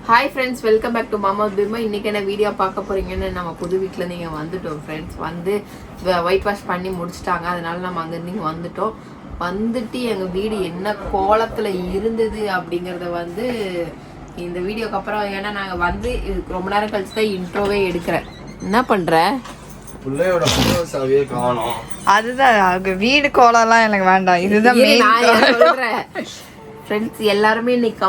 Hi friends, welcome back to Mama Bheema. இன்றைக்கி என்ன video பார்க்க போகிறீங்கன்னு நம்ம புது வீட்டில் நீங்கள் வந்துட்டோம் ஃப்ரெண்ட்ஸ். வந்து ஒயிட் வாஷ் பண்ணி முடிச்சிட்டாங்க, அதனால நம்ம அங்கேருந்து இங்கே வந்துட்டோம். வந்துட்டு எங்கள் வீடு என்ன கோலத்தில் இருந்தது அப்படிங்கிறத வந்து இந்த வீடியோக்கு அப்புறம், ஏன்னா நாங்கள் வந்து ரொம்ப நேரம் கழிச்சு தான் இன்ட்ரோவே எடுக்கிறேன். என்ன பண்ணுற? பிள்ளையோட சாவியே காணோம். அதுதான் வீடு கோலம்லாம் எனக்கு வேண்டாம். இதுதான் நான் சொல்கிறேன் ஃப்ரெண்ட்ஸ். எல்லாருமே இன்னைக்கு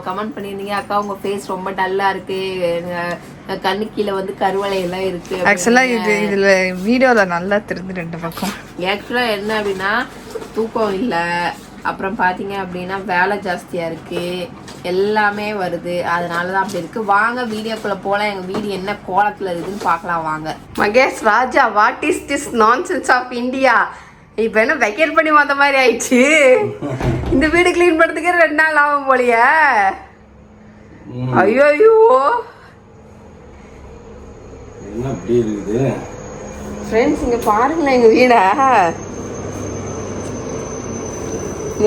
கமெண்ட் பண்ணியிருந்தீங்க, அக்கா உங்கள் ஃபேஸ் ரொம்ப டல்லாக இருக்குது, கண்ணு கீழே வந்து கருவளை எல்லாம் இருக்குது. ஆக்சுவலாக இதில் வீடியோவில் நல்லா தெரிஞ்சு ரெண்டு பக்கம். ஆக்சுவலாக என்ன அப்படின்னா, தூக்கம் இல்லை, அப்புறம் பார்த்தீங்க அப்படின்னா வேலை ஜாஸ்தியாக இருக்குது, எல்லாமே வருது, அதனால தான் அப்படி இருக்குது. வாங்க வீடியோக்குள்ளே போகலாம். எங்கள் வீடு என்ன கோலத்தில் இருக்குதுன்னு பார்க்கலாம் வாங்க. Mahesh Raja, what is this nonsense of India? இப்போ என்ன வெக்கேட் பண்ணி வந்த மாதிரி ஆயிடுச்சு. இந்த வீடு கிளீன் பண்ணுறதுக்கே 2 நாள் ஆகும் போலிய. ஐயோ என்ன அப்படி இருக்குது ஃப்ரெண்ட்ஸ், இங்கே பாருங்களேன் எங்கள் வீடை.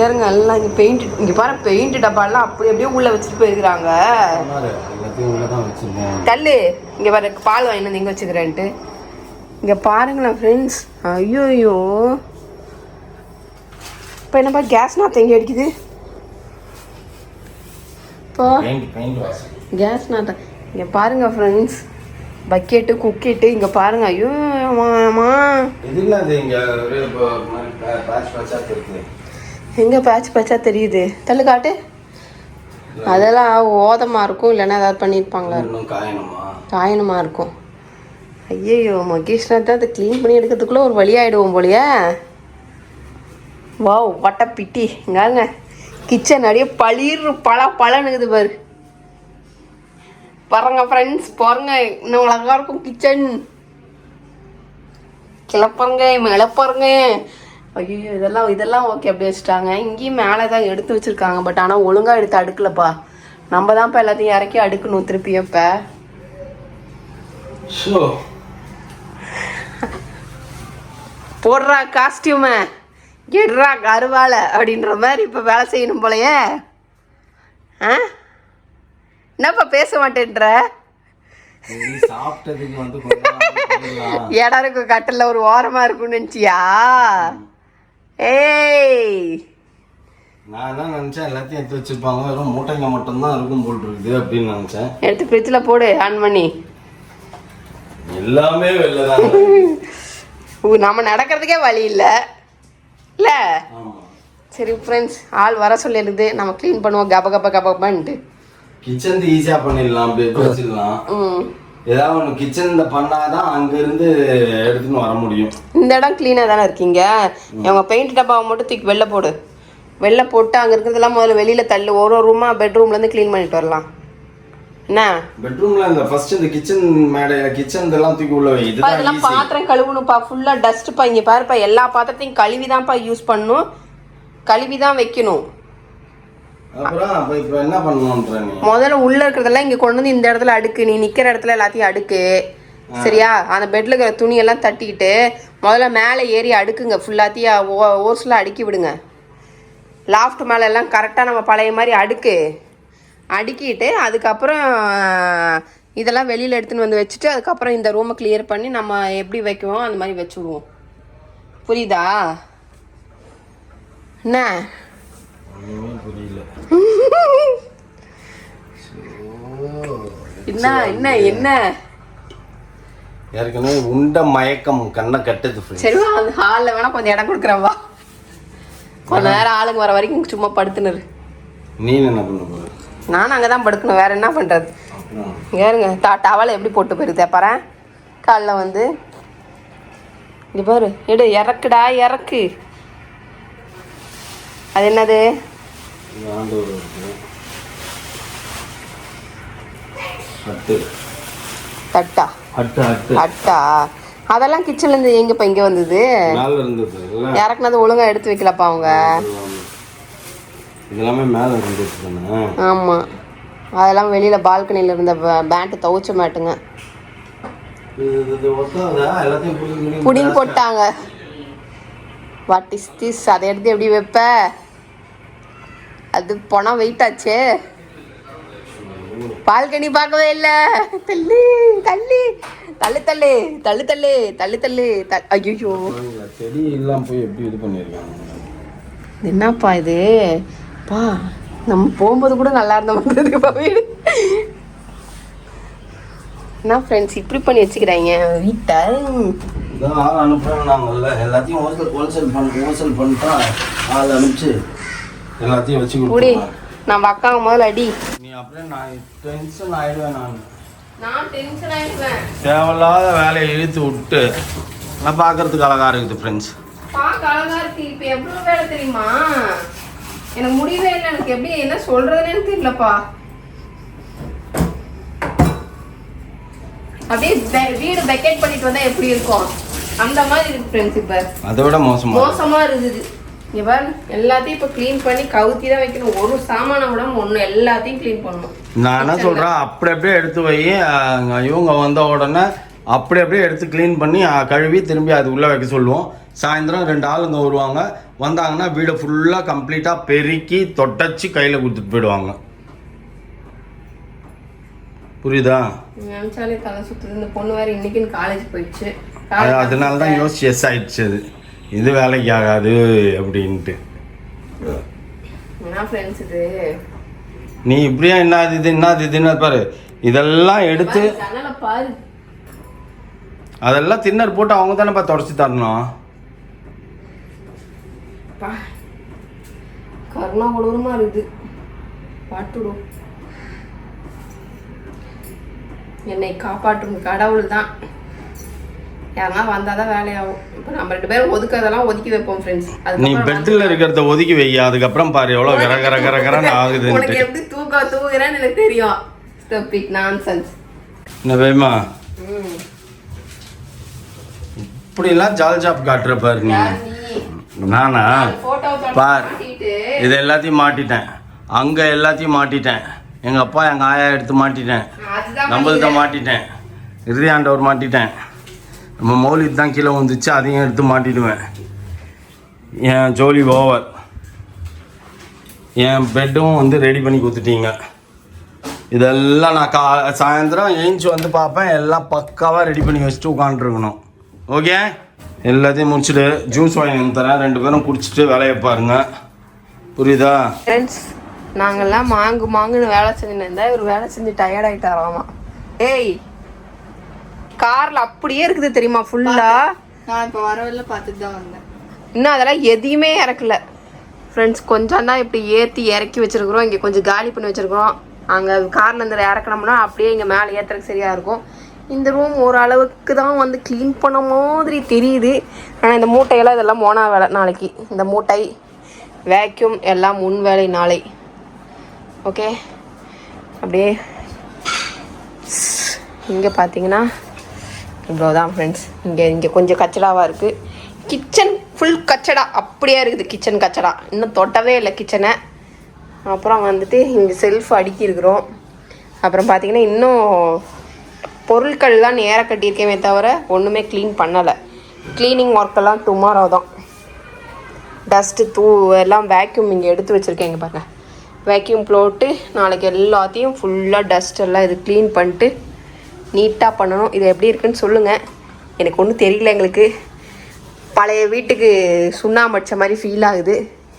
ஏறுங்க எல்லாம் இங்கே பெயிண்ட், இங்கே பாரு பெயிண்ட் டப்பாலாம் அப்படி அப்படியே உள்ளே வச்சுட்டு போயிருக்கிறாங்க. தள்ளு, இங்கே பாரு பால் வாங்கிட்டு வந்து இங்கே வச்சுக்கிறேன்ட்டு. இங்கே பாருங்களேன் ஃப்ரெண்ட்ஸ். ஐயோயோ, இப்போ என்னப்பா கேஸ் நாற்றம் எங்கே அடிக்குது? இப்போ கேஸ் நாற்றம் இங்கே பாருங்க ஃப்ரெண்ட்ஸ். பக்கெட்டு குக்கெட்டு இங்கே பாருங்க. ஐயோ எங்கே பேட்ச் பேட்சாக தெரியுது? தள்ளு காட்டு. அதெல்லாம் ஓதமாக இருக்கும், இல்லைன்னா ஏதாவது பண்ணியிருப்பாங்களா, காயணுமா இருக்கும். ஐயோ மகேஷ்னா தான் அதை க்ளீன் பண்ணி எடுக்கிறதுக்குள்ளே ஒரு வழி ஆகிடுவோம் போலியா. வாவ், வட்ட பிட்டி. இங்காங்க கிச்சன் அப்படியே பழனுக்குது பாரு. பாருங்க ஃப்ரெண்ட்ஸ், பாருங்க இன்னும் அழகா இருக்கும் கிச்சன். கிளப்பாருங்க மேலே பாருங்க. ஐயோ இதெல்லாம் ஓகே அப்படி வச்சுட்டாங்க. இங்கேயும் மேலே தான் எடுத்து வச்சுருக்காங்க, பட் ஆனால் ஒழுங்காக எடுத்து அடுக்கலப்பா. நம்ம தான் இப்போ எல்லாத்தையும் இறக்கி அடுக்கணும் திருப்பியும். இப்போ போடுறா காஸ்டியூமை, கெடுறா கருவாலை அப்படின்ற மாதிரி இப்போ வேலை செய்யணும் போலையே. என்னப்பா பேச மாட்டேன்ற? இடம் இருக்கும் கட்டில், ஒரு ஓரமாக இருக்கும்னு நினச்சியா? ஏய், நான் என்ன நினச்சேன், எல்லாத்தையும் எடுத்து வச்சுருப்பாங்க, வெறும் மூட்டைங்க மட்டும்தான் இருக்கும் போல் இருக்குது அப்படின்னு நினச்சேன். எடுத்து ஃப்ரிட்ஜில் போடு, ஆன் பண்ணி. எல்லாமே வெளிலதான். நம்ம நடக்கிறதுக்கே வழி இல்லை. சரி ஃப்ரெண்ட்ஸ், ஆள் வர சொல்லிடுது, நம்ம க்ளீன் பண்ணுவோம் கபகப்பான்ட்டு. கிச்சன் ஈஸியாக பண்ணிடலாம், அப்படி வச்சிடலாம். ஏதாவது ஒன்று கிச்சன் பண்ணாதான் அங்கேருந்து எடுத்துன்னு வர முடியும். இந்த இடம் க்ளீனாக தானே இருக்கீங்க. அவங்க பெயிண்ட் டப்பாவை மட்டும் தூக்கி வெளில போடு. வெளில போட்டு அங்கே இருக்கிறதெல்லாம் முதல்ல வெளியில் தள்ளு. ஒரு ரூமாக பெட்ரூம்லேருந்து க்ளீன் பண்ணிட்டு வரலாம். என்ன பெட்ரூம்ல இந்த ஃபர்ஸ்ட் இந்த கிச்சன் மேடை, கிச்சன் இதெல்லாம் தூக்கி உள்ள வை. இதெல்லாம் பாத்திரம் கழுவணும்ப்பா, ஃபுல்லா டஸ்ட்ப்பா. இங்க பாருப்பா, எல்லா பாத்திரத்தையும் கழுவி தான்ப்பா யூஸ் பண்ணணும், கழுவி தான் வைக்கணும். அப்புறம் இப்போ என்ன பண்ணணும்ன்ற நீ? முதல்ல உள்ள இருக்கிறதெல்லாம் இங்க கொண்டு வந்து இந்த இடத்துல அடுக்கு. நீ நிக்கிற இடத்துல எல்லாத்தையும் அடுக்கு, சரியா? அந்த பெட்ல இருக்கிற துணியெல்லாம் தட்டிக்கிட்டு முதல்ல மேலே ஏறி அடுக்குங்க. ஃபுல்லாத்தையும் ஓர்ஸ்ல அடுக்கி விடுங்க. லாஃப்ட் மேலே எல்லாம் கரெக்டாக நம்ம பழைய மாதிரி அடுக்கிட்டு அதுக்கப்புறம் இதெல்லாம் வெளியில் எடுத்துன்னு வந்து வச்சுட்டு அதுக்கப்புறம் இந்த ரூமை கிளியர் பண்ணி நம்ம எப்படி வைக்குவோம் அந்த மாதிரி வச்சுடுவோம். புரியுதா? என்ன புரியல. என்ன என்ன ஏற்கனவே உண்ட மயக்கம் கண்ணை கட்டுது. சரிவா, அந்த ஹாலில் வேணா கொஞ்சம் இடம் கொடுக்குறவா. கொஞ்ச நேரம் ஆளுங்க வர வரைக்கும் சும்மா படுத்துனுரு. நீ என்ன பண்ண போற? நானும் அங்கே தான் படுக்கணும், வேற என்ன பண்ணுறது? ஏறுங்க, டவலை எப்படி போட்டு போயிருந்தே பாரு. காலைல வந்து இங்கே பாரு, எடு இறக்குடா இறக்கு. அது என்னது? தட்டா அட்டா. அதெல்லாம் கிச்சன்லேருந்து எங்கப்பா இங்கே வந்தது? இறக்குனது ஒழுங்காக எடுத்து வைக்கலப்பா அவங்க. இதெல்லாமே மேலே இருந்துச்சு. ஆமாம், அதெல்லாம் வெளியில் பால்கனியில் இருந்த பேண்ட்டு துவைச்ச மாட்டுங்க புடிங்க போட்டாங்க. What is this? அதை எடுத்து எப்படி வைப்ப? அது போனால் வெயிட் ஆச்சு. பால்கனி பார்க்கவே இல்லை. தள்ளு தள்ளு தள்ளு தள்ளு தள்ளு தள்ளு தள்ளு தள்ளு ஐயோ செடி எல்லாம் போய் எப்படி இது பண்ணியிருக்காங்க. என்னப்பா இது பா, நம்ம போகும்போது கூட நல்லா இருந்த மாதிரி வீடு. என்ன ஃப்ரெண்ட்ஸ் இப்படி பண்ணி வச்சுக்கிறாங்க வீட்டை. இதான் ஆள் அனுப்புகிறோம் நாங்கள்ல, எல்லாத்தையும் ஹோல்சேல் பண்ணிட்டா ஆள் அனுப்பிச்சு எல்லாத்தையும் வச்சு கொடுத்துருவோம். நம்ம அக்காவை முதல்ல அடி. நீ அப்படியே நான் டென்ஷன் ஆயிடுவேன். நான் டென்ஷன் ஆயிடுவேன். தேவையில்லாத வேலையை இழுத்து விட்டு நான் பார்க்கறதுக்கு அழகா இருக்குது ஃப்ரெண்ட்ஸ். பார்க்க அழகா இருக்கு. இப்போ எவ்வளோ வேலை தெரியுமா? எனக்கு முடியவே இல்லை. எனக்கு எப்படி என்ன சொல்றதுன்னு தெரியலப்பா. அப்படியே வீடு வெக்கேட் பண்ணிட்டு வந்தா எப்படி இருக்கும் அந்த மாதிரி இருக்கு ஃப்ரெண்ட்ஸ். இப்போ அதை விட மோசமா இருக்குது. இங்க பாருங்க, எல்லாத்தையும் இப்போ க்ளீன் பண்ணி கவுத்தி தான் வைக்கணும். ஒரு சாமான விட ஒன்று எல்லாத்தையும் க்ளீன் பண்ணணும். நான் என்ன சொல்றேன், அப்படி அப்படியே எடுத்து வை. இவங்க வந்த உடனே அப்படி அப்படியே எடுத்து க்ளீன் பண்ணி கழுவி திரும்பி அது உள்ளே வைக்க சொல்லுவோம். சாயந்தரம் 2 ஆளுங்க வருவாங்க. வந்தாங்கன்னா வீடை ஃபுல்லாக கம்ப்ளீட்டாக பெருக்கி தொடச்சி கையில் கொடுத்துட்டு போயிடுவாங்க. புரியுதா? நினைச்சாலே தலை சுத்துது. இந்த பொண்ணு வேற இன்னைக்குன்னு காலேஜ் போயிடுச்சு. அதனால தான் யோசிச்சு எஸ் ஆயிடுச்சு. அது இது வேலைக்கு ஆகாது அப்படின்ட்டு. என்ன ஃப்ரெண்ட்ஸ் இது? நீ இப்படியா என்னது பாரு. இதெல்லாம் எடுத்து பாரு, அதெல்லாம் தின்னர் போட்டு அவங்க தானேப்பா தொடச்சி தரணும். கருணா கொடூரமா இருக்குது. பாட்டுடும். என்னை காப்பாற்றும் கடவுள் தான். யாருன்னா வந்தாதான் வேலையாகும். இப்போ நம்ம 2 பேரும் ஒதுக்கிறதெல்லாம் ஒதுக்கி வைப்போம் ஃப்ரெண்ட்ஸ். நீ பெட்டில் இருக்கிறத ஒதுக்கி வை. அதுக்கப்புறம் பாரு எவ்வளோ கரகரன்னு ஆகுது. உனக்கு எப்படி தூங்குறேன்னு எனக்கு தெரியும். Stupid nonsense. என்ன வேமா இப்படிலாம் ஜால் ஜாப் காட்டுற பாரு நீ. நானா பார், இது எல்லாத்தையும் மாட்டிட்டேன். அங்கே எல்லாத்தையும் மாட்டிட்டேன். எங்கள் அப்பா எங்கள் ஆயா எடுத்து மாட்டிட்டேன். நம்மள்த மாட்டிட்டேன். இறுதி ஆண்டவர் மாட்டிட்டேன். நம்ம மௌலித் தான் கீழே வந்துச்சு, அதையும் எடுத்து மாட்டிடுவேன். என் ஜோலி ஓவர். என் பெட்டும் வந்து ரெடி பண்ணி கொடுத்துட்டீங்க. இதெல்லாம் நான் சாயந்தரம் ஏஞ்சி வந்து பார்ப்பேன். எல்லாம் பக்காவாக ரெடி பண்ணி வச்சுட்டு உட்காந்துருக்கணும். ஓகே, எல்லாத்தையும் முடிச்சுட்டு ஜூஸ் வாங்கி தரேன். 2 பேரும் குடிச்சிட்டு வேலையை பாருங்க. புரியுதா ஃப்ரெண்ட்ஸ்? நாங்கள்லாம் மாங்குன்னு வேலை செஞ்சுன்னு இருந்தால் இவர் வேலை செஞ்சு டயர்ட் ஆகிட்டாராமா. ஏய், காரில் அப்படியே இருக்குது தெரியுமா ஃபுல்லா. நான் இப்போ வரவில்லை, பார்த்துட்டு தான் வந்தேன். இன்னும் அதெல்லாம் எதையுமே இறக்கல ஃப்ரெண்ட்ஸ். கொஞ்சம் தான் இப்படி ஏற்றி இறக்கி வச்சிருக்கிறோம். இங்கே கொஞ்சம் காலி பண்ணி வச்சிருக்கிறோம். அங்கே காரில் இந்த இறக்கணும்னா அப்படியே இங்கே மேலே ஏற்றுறதுக்கு சரியாக இருக்கும். இந்த ரூம் ஓரளவுக்கு தான் வந்து க்ளீன் பண்ண மாதிரி தெரியுது. ஆனால் இந்த மூட்டையெல்லாம் இதெல்லாம் மோனா வேலை. நாளைக்கு இந்த மூட்டை வேக்யூம் எல்லாம் முன் வேலை நாளை. ஓகே, அப்படியே இங்கே பார்த்தீங்கன்னா இவ்வளோதான் ஃப்ரெண்ட்ஸ். இங்கே கொஞ்சம் கச்சடாவாக இருக்குது. கிச்சன் ஃபுல் கச்சடா அப்படியே இருக்குது. கிச்சன் கச்சடா இன்னும் தொட்டவே இல்லை கிச்சனை. அப்புறம் வந்துட்டு இங்கே செல்ஃப் அடுக்கி இருக்கிறோம். அப்புறம் பார்த்தீங்கன்னா இன்னும் பொருட்கள்லாம் நேராக கட்டியிருக்கேமே தவிர ஒன்றுமே க்ளீன் பண்ணலை. க்ளீனிங் ஒர்க்கெல்லாம் டுமாரோ தான். டஸ்ட்டு எல்லாம் வேக்யூம் இங்கே எடுத்து வச்சுருக்கேன். இங்கே பாருங்கள், வேக்யூம் போட்டு நாளைக்கு எல்லாத்தையும் ஃபுல்லாக டஸ்ட் எல்லாம் இது க்ளீன் பண்ணிட்டு நீட்டாக பண்ணணும். இது எப்படி இருக்குன்னு சொல்லுங்கள். எனக்கு ஒன்றும் தெரியல. எங்களுக்கு பழைய வீட்டுக்கு சுண்ணாம்பு அடித்த மாதிரி ஃபீல் ஆகுது.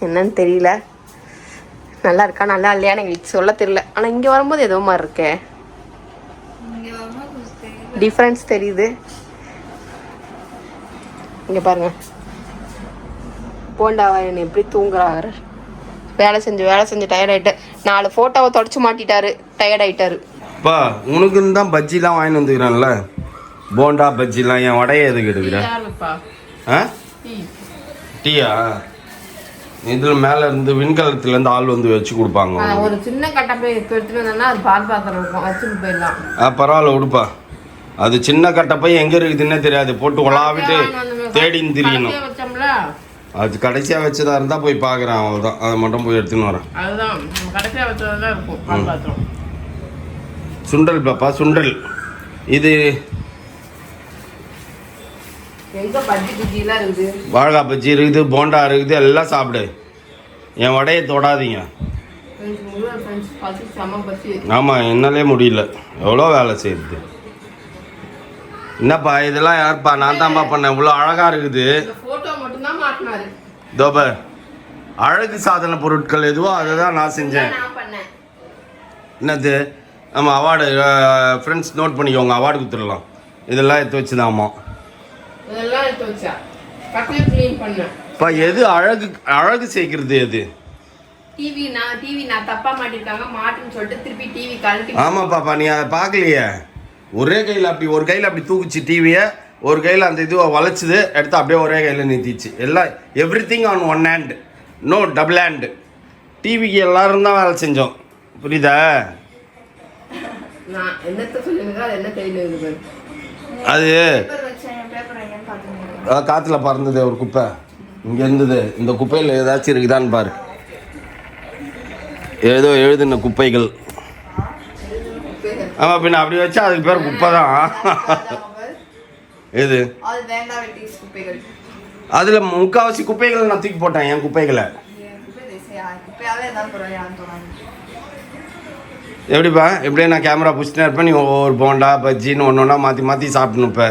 என்னன்னு தெரியல. நல்லா இருக்கா நல்லா இல்லையான்னு எங்களுக்கு சொல்ல தெரியல. ஆனால் இங்கே வரும்போது ஏதோ மாதிரி இருக்கே, டிஃப்ரென்ஸ் தெரியுது. இங்கே பாருங்கள், போண்டாவாயன் எப்படி தூங்குறாரு. வேலை செஞ்சு டயர்ட் ஆகிட்டு 4 ஃபோட்டோவை தொடச்சி மாட்டிட்டாரு. டயர்ட் ஆகிட்டாரு. அப்பா உனக்குன்னு தான் பஜ்ஜிலாம் வாங்கிட்டு வந்துக்கிறேன்ல, போண்டா பஜ்ஜிலாம். என் வடையை எதுக்கு எடுக்கிறேன்? ஆ, டீயா? இதில் மேலே இருந்து விண்கலத்துலேருந்து ஆள் வந்து வச்சு கொடுப்பாங்க. ஒரு சின்ன கட்டப்பை எடுத்துட்டு வந்தோம்னா அது பால் பாத்திரம் இருக்கும், வச்சுட்டு போயிடலாம். பரவாயில்ல விடுப்பா. அது சின்ன கட்டப்பை எங்கே இருக்குதுன்னே தெரியாது. போட்டு உலாவிட்டு தேடின்னு திரியணும். அது கடைசியாக வச்சதா இருந்தால் போய் பார்க்குறேன், அவ்வளோதான். அதை மட்டும் போய் எடுத்துன்னு வரேன். அதுதான் கடைசியாக வச்சதான் இருக்கும் பால் பாத்திரம். சுண்டல் பாப்பா, சுண்டல். இது எங்க பஜ்ஜி குஜிலாம் இருக்குது, வாழைக்காய் பஜ்ஜி இருக்குது, போண்டா இருக்குது, எல்லாம் சாப்பிடு. என் வடையை தொடாதீங்க. ஃப்ரெண்ட்ஸ் பசி செம பசி. ஆமாம், என்னாலே முடியல, எவ்வளோ வேலை செய்யுது. என்னப்பா இதெல்லாம் யாருப்பா? நான் தான்ப்பா பண்ணேன். இவ்வளோ அழகாக இருக்குது. இந்த ஃபோட்டோ மட்டும்தான் மாட்டினாரு. தோப அழகு சாதன பொருட்கள் எதுவோ அதை தான் நான் செஞ்சேன். நான் பண்ணேன். என்னது? ஆமாம், அவார்டு ஃப்ரெண்ட்ஸ் நோட் பண்ணிக்கோங்க, அவார்டு கொடுத்துடலாம். இதெல்லாம் எடுத்து வச்சுதாம்மா. இதெல்லாம் எடுத்து வச்சா கட்லெட் க்ளீன் பண்ணேன். இப்போ எது அழகு சேர்க்கிறது எது? டிவி நான் தப்பா மாட்டிருக்காங்க, மாட்டுன்னு சொல்லிட்டு திருப்பி டிவி கழட்டி. ஆமாம் பாப்பா, நீ அதை பார்க்கலையே. ஒரே கையில் அப்படி ஒரு கையில் அப்படி தூக்குச்சு டிவியை, ஒரு கையில் அந்த இதுவை வளைச்சிது, எடுத்து அப்படியே ஒரே கையில் நிறுத்திச்சு. எல்லாம் everything on one hand, no double hand. டிவிக்கு எல்லாரும் தான் வேலை செஞ்சோம், புரியுதா? நான் என்னத்த சொல்லுங்க, அது என்ன தெரியல. அது காற்றுல பறந்தது ஒரு குப்பை இங்கே இருந்தது. இந்த குப்பையில் ஏதாச்சும் இருக்குதான்னு பாரு. ஏதோ எழுதுன குப்பைகள். ஆமாம், பின்ன அப்படி வச்சா அதுக்கு பேர் குப்பை தான். எது? அதில் முக்கால்வாசி குப்பைகளை நான் தூக்கி போட்டேன், என் குப்பைகளை. எப்படிப்பா? எப்படியே நான் கேமரா பிடிச்சிட்டே இருப்பேன், நீ ஒவ்வொரு போண்டா பஜ்ஜின்னு ஒன்று ஒன்றா மாற்றி மாற்றி சாப்பிட்ணும். இப்போ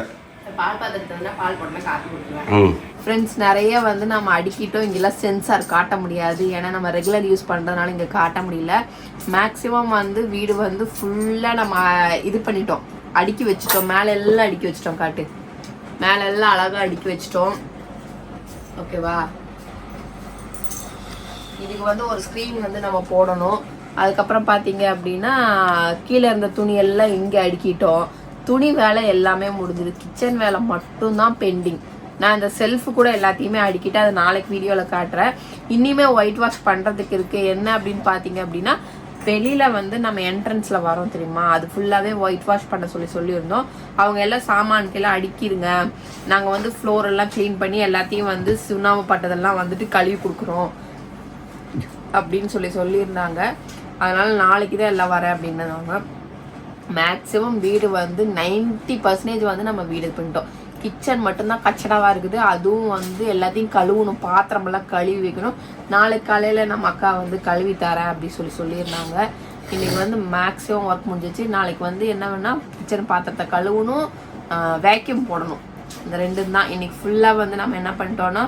பால் பாத்திரத்தை பால் போட்டா காப்பி கொடுத்துருவேன். ஃப்ரெண்ட்ஸ், நிறைய வந்து நம்ம அடிக்கிட்டோம். இங்கெல்லாம் சென்சார் காட்ட முடியாது, ஏன்னா நம்ம ரெகுலர் யூஸ் பண்ணுறதுனால இங்கே காட்ட முடியல. மேக்ஸிமம் வந்து வீடு வந்து ஃபுல்லாக நம்ம இது பண்ணிட்டோம், அடுக்கி வச்சுட்டோம். மேலே எல்லாம் அடுக்கி வச்சுட்டோம். காட்டு, மேலே எல்லாம் அழகாக அடுக்கி வச்சுட்டோம். ஓகேவா? இதுக்கு வந்து ஒரு ஸ்க்ரீன் வந்து நம்ம போடணும். அதுக்கப்புறம் பார்த்தீங்க அப்படின்னா கீழே இருந்த துணி எல்லாம் இங்கே அடுக்கிட்டோம். துணி வேலை எல்லாமே முடிஞ்சுது, கிச்சன் வேலை மட்டும்தான் பெண்டிங். நான் இந்த செல்ஃபு கூட எல்லாத்தையுமே அடிக்கிட்டு அதை நாளைக்கு வீடியோவில் காட்டுறேன். இனிமே ஒயிட் வாஷ் பண்ணுறதுக்கு இருக்குது. என்ன அப்படின்னு பார்த்தீங்க அப்படின்னா, வெளியில் வந்து நம்ம என்ட்ரன்ஸில் வரோம் தெரியுமா, அது ஃபுல்லாகவே ஒயிட் வாஷ் பண்ண சொல்லியிருந்தோம். அவங்க எல்லாம் சாமானுக்கெல்லாம் அடிக்கிடுங்க, நாங்கள் வந்து ஃப்ளோர் எல்லாம் க்ளீன் பண்ணி எல்லாத்தையும் வந்து சுண்ணாம்பு பட்டதெல்லாம் வந்துட்டு கழுவி கொடுக்குறோம் அப்படின்னு சொல்லியிருந்தாங்க. அதனால நாளைக்கு தான் எல்லாம் வரேன் அப்படின்னாங்க. மேக்ஸிமம் வீடு வந்து 90% வந்து நம்ம வீடு பண்ணிட்டோம். கிச்சன் மட்டும்தான் கச்சடாவாக இருக்குது, அதுவும் வந்து எல்லாத்தையும் கழுவணும், பாத்திரமெல்லாம் கழுவி வைக்கணும். நாளைக்கு காலையில் நம்ம அக்கா வந்து கழுவி தரேன் அப்படி சொல்லியிருந்தாங்க. இன்றைக்கி வந்து மேக்ஸிமம் ஒர்க் முடிஞ்சிச்சு. நாளைக்கு வந்து என்ன வேணால் கிச்சன் பாத்திரத்தை கழுவணும், வேக்யூம் போடணும். இந்த ரெண்டு தான். இன்றைக்கி ஃபுல்லாக வந்து நம்ம என்ன பண்ணிட்டோன்னா,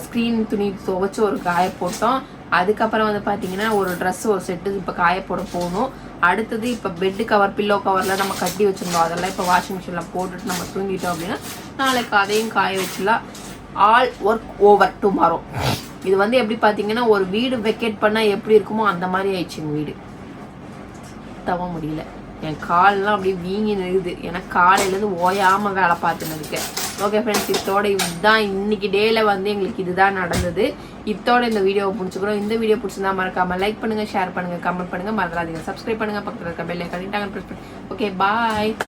ஸ்க்ரீன் துணி துவைச்சி ஒரு காய போட்டோம். அதுக்கப்புறம் வந்து பார்த்தீங்கன்னா ஒரு ட்ரெஸ் ஒரு செட்டு இப்போ காய போட போகணும். அடுத்தது இப்போ பெட்டு கவர், பில்லோ கவர்லாம் நம்ம கட்டி வச்சுருந்தோம், அதெல்லாம் இப்போ வாஷிங் மிஷினில் போட்டுட்டு நம்ம தூங்கிட்டோம் அப்படின்னா நாளைக்கு அதையும் காய வச்சுலாம். All work over tomorrow. இது வந்து எப்படி பார்த்தீங்கன்னா, ஒரு வீடு வெக்கேட் பண்ணால் எப்படி இருக்குமோ அந்த மாதிரி ஆயிடுச்சுங்க வீடு. தவ முடியல, என் கால்லாம் அப்படியே வீங்கி நிறுது, ஏன்னா காலையிலேருந்து ஓயாமல் வேலை பார்த்துன்னு இருக்கேன். ஓகே ஃப்ரெண்ட்ஸ், இதோட இதுதான் இன்னைக்கு டேல வந்து எங்களுக்கு இதுதான் நடந்தது. இதோட இந்த வீடியோவை பிடிச்சிக்கிறோம். இந்த வீடியோ பிடிச்சிருந்தா மறக்காம லைக் பண்ணுங்க, ஷேர் பண்ணுங்க, கமெண்ட் பண்ணுங்க, மறந்துடாதீங்க சப்ஸ்கிரைப் பண்ணுங்க, பக்கத்தில் இருக்க பெல் ஐகானை ப்ரெஸ் பண்ணுங்க. ஓகே, பாய்.